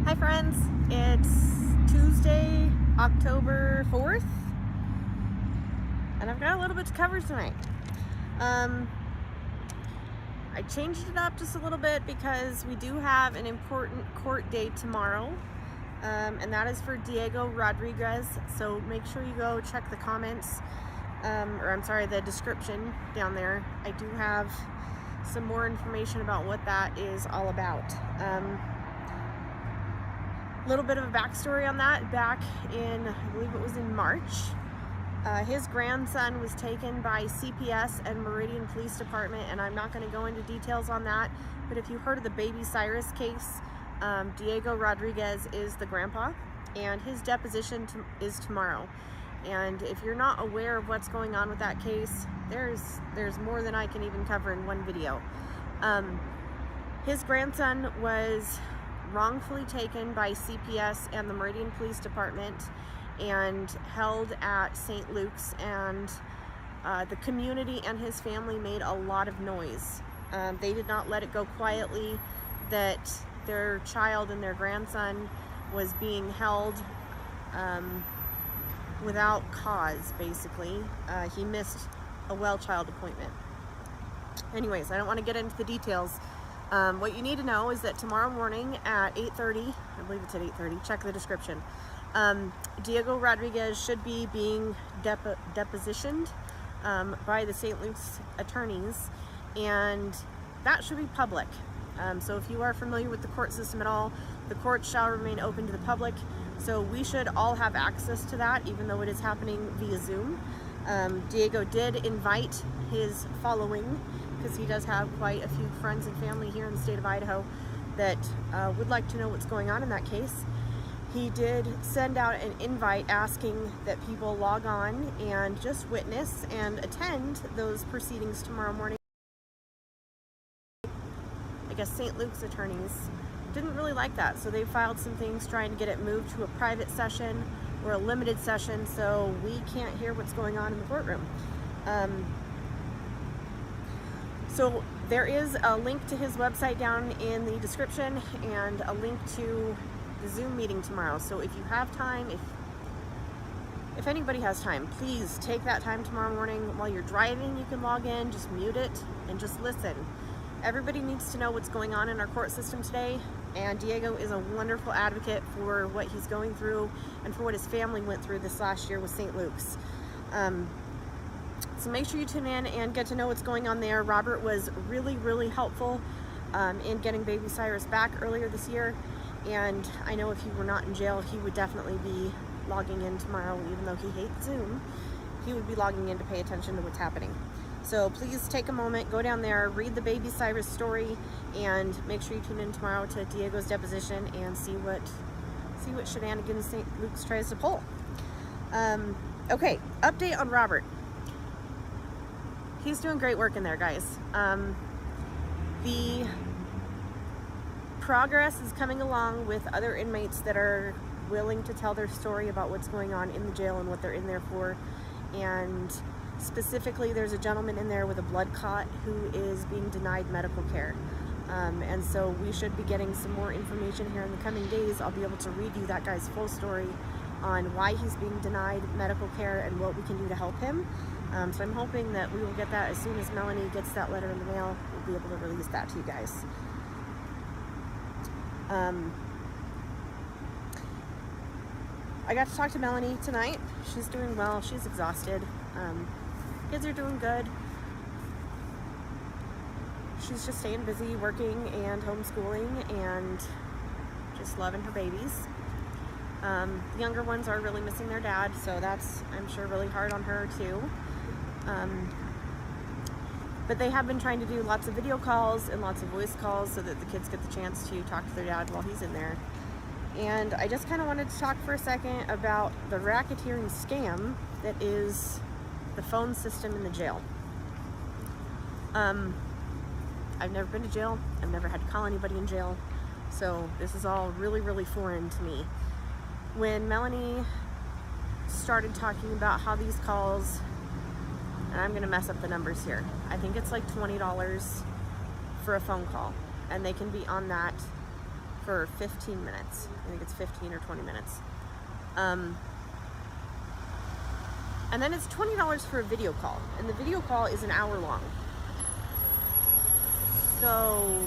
Hi friends, it's Tuesday, October 4th, and I've got a little bit to cover tonight. I changed it up just a little bit because we do have an important court date tomorrow, and that is for Diego Rodriguez, so make sure you go check the comments, the description down there. I do have some more information about what that is all about. Little bit of a backstory on that. Back in, I believe it was in March, his grandson was taken by CPS and Meridian Police Department, and I'm not going to go into details on that, but if you heard of the Baby Cyrus case, Diego Rodriguez is the grandpa, and his deposition is tomorrow. And if you're not aware of what's going on with that case, there's more than I can even cover in one video. His grandson was wrongfully taken by CPS and the Meridian Police Department and held at St. Luke's, and the community and his family made a lot of noise. They did not let it go quietly that their child and their grandson was being held without cause, basically. He missed a well child appointment. Anyways, I don't want to get into the details. What you need to know is that tomorrow morning at 8:30, I believe it's at 8:30, check the description, Diego Rodriguez should be being depositioned by the St. Luke's attorneys, and that should be public. So if you are familiar with the court system at all, the court shall remain open to the public, so we should all have access to that, even though it is happening via Zoom. Diego did invite his following, because he does have quite a few friends and family here in the state of Idaho that would like to know what's going on in that case. He did send out an invite asking that people log on and just witness and attend those proceedings tomorrow morning. I guess St. Luke's attorneys didn't really like that, so they filed some things trying to get it moved to a private session or a limited session so we can't hear what's going on in the courtroom. So there is a link to his website down in the description and a link to the Zoom meeting tomorrow. So if you have time, if anybody has time, please take that time tomorrow morning. While you're driving, you can log in, just mute it and just listen. Everybody needs to know what's going on in our court system today, and Diego is a wonderful advocate for what he's going through and for what his family went through this last year with St. Luke's. So make sure you tune in and get to know what's going on there. Robert was really helpful in getting Baby Cyrus back earlier this year, and I know if he were not in jail, he would definitely be logging in tomorrow. Even though he hates Zoom, he would be logging in to pay attention to what's happening. So please take a moment, go down there, read the Baby Cyrus story, and make sure you tune in tomorrow to Diego's deposition and see what shenanigans St. Luke's tries to pull. Okay, update on Robert. He's doing great work in there, guys. The progress is coming along with other inmates that are willing to tell their story about what's going on in the jail and what they're in there for. And specifically, there's a gentleman in there with a blood clot who is being denied medical care. And so we should be getting some more information here in the coming days. I'll be able to read you that guy's full story on why he's being denied medical care and what we can do to help him. So I'm hoping that we will get that as soon as Melanie gets that letter in the mail. We'll be able to release that to you guys. I got to talk to Melanie tonight. She's doing well. She's exhausted. Kids are doing good. She's just staying busy working and homeschooling and just loving her babies. The younger ones are really missing their dad, so that's, I'm sure, really hard on her too. But they have been trying to do lots of video calls and lots of voice calls so that the kids get the chance to talk to their dad while he's in there. And I just kind of wanted to talk for a second about the racketeering scam that is the phone system in the jail. I've never been to jail. I've never had to call anybody in jail. So this is all really foreign to me. When Melanie started talking about how these calls, and I'm gonna mess up the numbers here, I think it's like $20 for a phone call, and they can be on that for 15 minutes. I think it's 15 or 20 minutes. And then it's $20 for a video call, and the video call is an hour long. So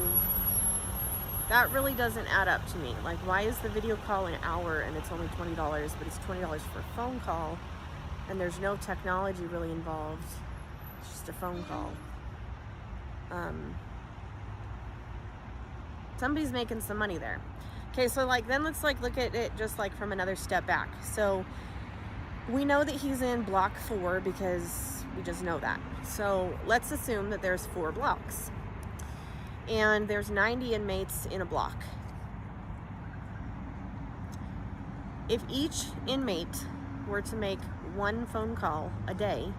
that really doesn't add up to me. Like, why is the video call an hour and it's only $20, but it's $20 for a phone call, and there's no technology really involved? It's just a phone call. Somebody's making some money there. Okay, so like, then let's like look at it just like from another step back. So we know that he's in block 4 because we just know that. So let's assume that there's 4 blocks and there's 90 inmates in a block. If each inmate were to make 1 phone call a day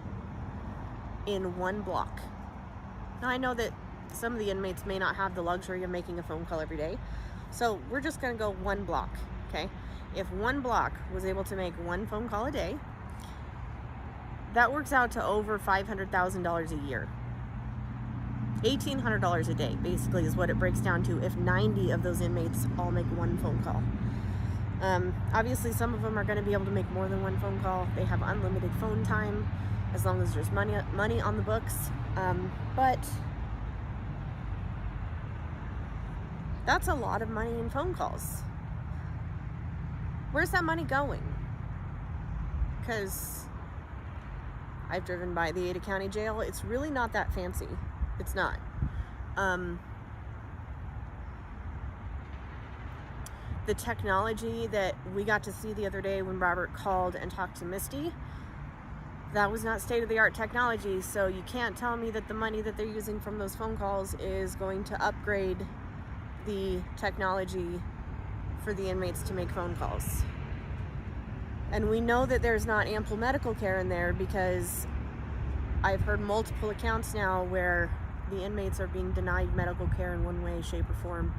in 1 block. Now I know that some of the inmates may not have the luxury of making a phone call every day. So we're just gonna go 1 block, okay? If 1 block was able to make 1 phone call a day, that works out to over $500,000 a year. $1,800 a day, basically, is what it breaks down to if 90 of those inmates all make 1 phone call. Obviously, some of them are gonna be able to make more than 1 phone call. They have unlimited phone time, as long as there's money on the books. But that's a lot of money in phone calls. Where's that money going? Because I've driven by the Ada County Jail. It's really not that fancy. It's not. The technology that we got to see the other day when Robert called and talked to Misty, that was not state-of-the-art technology, so you can't tell me that the money that they're using from those phone calls is going to upgrade the technology for the inmates to make phone calls. And we know that there's not ample medical care in there because I've heard multiple accounts now where the inmates are being denied medical care in one way, shape, or form.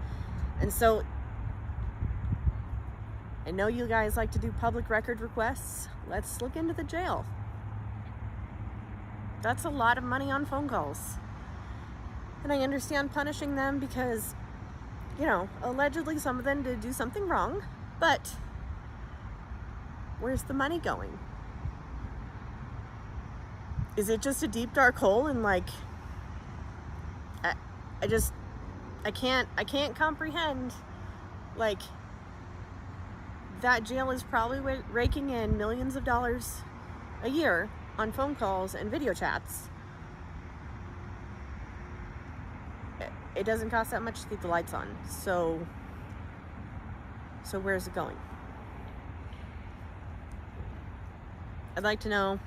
And so I know you guys like to do public record requests. Let's look into the jail. That's a lot of money on phone calls. And I understand punishing them because, you know, allegedly some of them did do something wrong, but where's the money going? Is it just a deep dark hole? And like, I can't comprehend. Like, that jail is probably raking in millions of dollars a year on phone calls and video chats. It doesn't cost that much to keep the lights on. So where's it going? I'd like to know.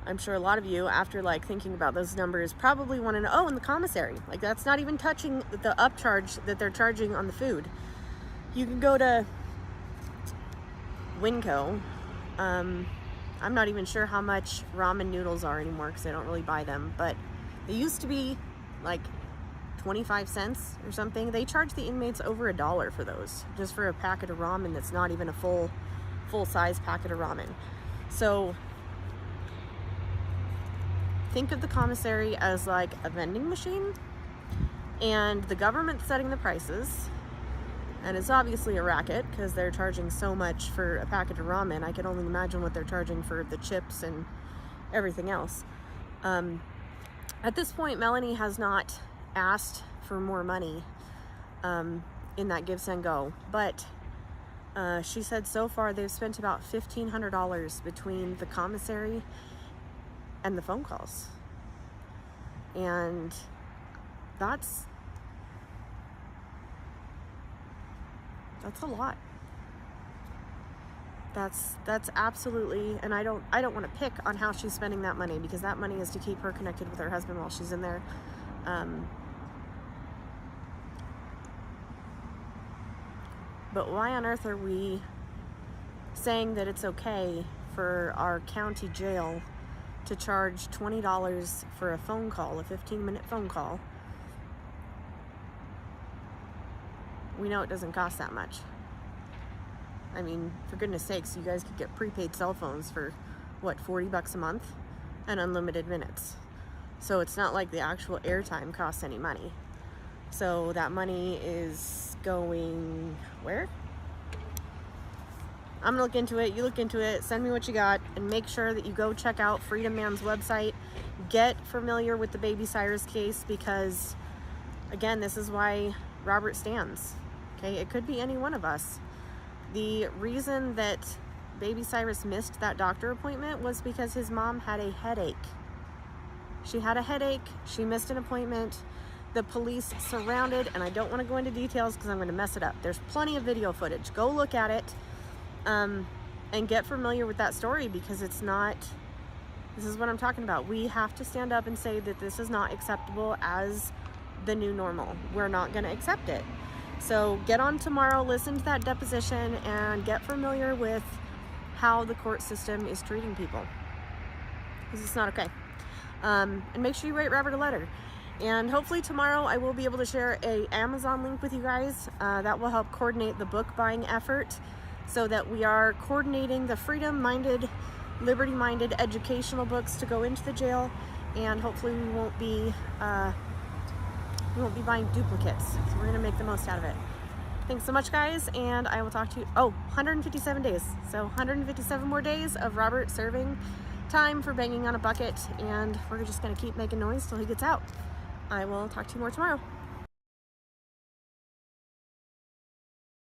I'm sure a lot of you, after like thinking about those numbers, probably want to know, oh, and the commissary. Like, that's not even touching the upcharge that they're charging on the food. You can go to Winco. I'm not even sure how much ramen noodles are anymore because I don't really buy them, but they used to be like 25 cents or something. They charge the inmates over $1 for those, just for a packet of ramen that's not even a full-size packet of ramen. So think of the commissary as like a vending machine, and the government's setting the prices, and it's obviously a racket because they're charging so much for a packet of ramen. I can only imagine what they're charging for the chips and everything else. At this point, Melanie has not asked for more money in that Give, Send, Go, but she said so far they've spent about $1,500 between the commissary and the phone calls. And that's a lot. That's absolutely, and I don't want to pick on how she's spending that money, because that money is to keep her connected with her husband while she's in there. But why on earth are we saying that it's okay for our county jail to charge $20 for a phone call, a 15-minute phone call? We know it doesn't cost that much. I mean, for goodness sakes, you guys could get prepaid cell phones for, what, 40 bucks a month and unlimited minutes. So it's not like the actual airtime costs any money. So that money is going where? I'm gonna look into it, you look into it, send me what you got, and make sure that you go check out Freedom Man's website. Get familiar with the Baby Cyrus case, because again, this is why Robert stands. Okay, it could be any one of us. The reason that Baby Cyrus missed that doctor appointment was because his mom had a headache. She had a headache, she missed an appointment. The police surrounded, and I don't want to go into details because I'm going to mess it up. There's plenty of video footage. Go look at it. And get familiar with that story, because it's not, this is what I'm talking about. We have to stand up and say that this is not acceptable as the new normal. We're not going to accept it. So get on tomorrow, listen to that deposition, and get familiar with how the court system is treating people, because it's not okay. And make sure you write Robert a letter. And hopefully tomorrow I will be able to share a Amazon link with you guys that will help coordinate the book buying effort, so that we are coordinating the freedom-minded, liberty-minded educational books to go into the jail, and hopefully we won't be buying duplicates. So we're gonna make the most out of it. Thanks so much, guys, and I will talk to you. Oh, 157 days. So 157 more days of Robert serving time for banging on a bucket, and we're just gonna keep making noise till he gets out. I will talk to you more tomorrow.